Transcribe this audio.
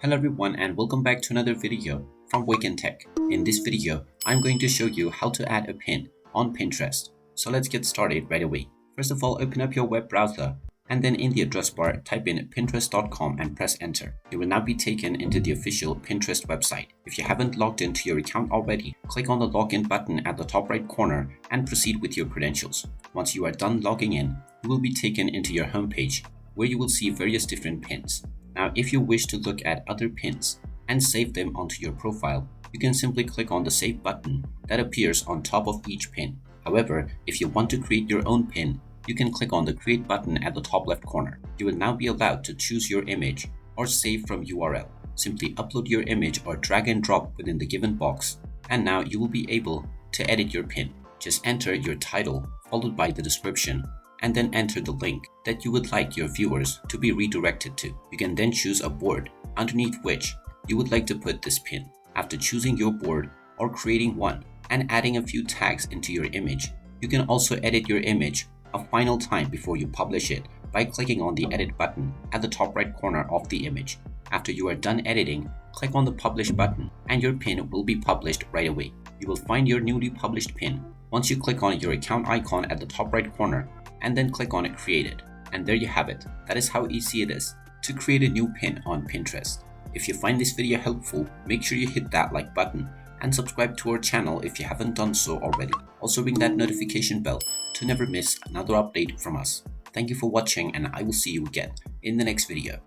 Hello everyone and welcome back to another video from Wake&Tech. In this video, I'm going to show you how to add a pin on Pinterest. So let's get started right away. First of all, open up your web browser and then in the address bar, type in pinterest.com and press enter. You will now be taken into the official Pinterest website. If you haven't logged into your account already, click on the login button at the top right corner and proceed with your credentials. Once you are done logging in, you will be taken into your homepage where you will see various different pins. Now, if you wish to look at other pins and save them onto your profile, you can simply click on the Save button that appears on top of each pin. However, if you want to create your own pin, you can click on the Create button at the top left corner. You will now be allowed to choose your image or save from URL. Simply upload your image or drag and drop within the given box, and now you will be able to edit your pin. Just enter your title followed by the description, and then enter the link that you would like your viewers to be redirected to. You can then choose a board underneath which you would like to put this pin. After choosing your board or creating one and adding a few tags into your image, you can also edit your image a final time before you publish it by clicking on the edit button at the top right corner of the image. After you are done editing, click on the publish button and your pin will be published right away. You will find your newly published pin once you click on your account icon at the top right corner and then click on Created. And there you have it. That is how easy it is to create a new pin on Pinterest. If you find this video helpful, make sure you hit that like button and subscribe to our channel if you haven't done so already. Also ring that notification bell to never miss another update from us. Thank you for watching and I will see you again in the next video.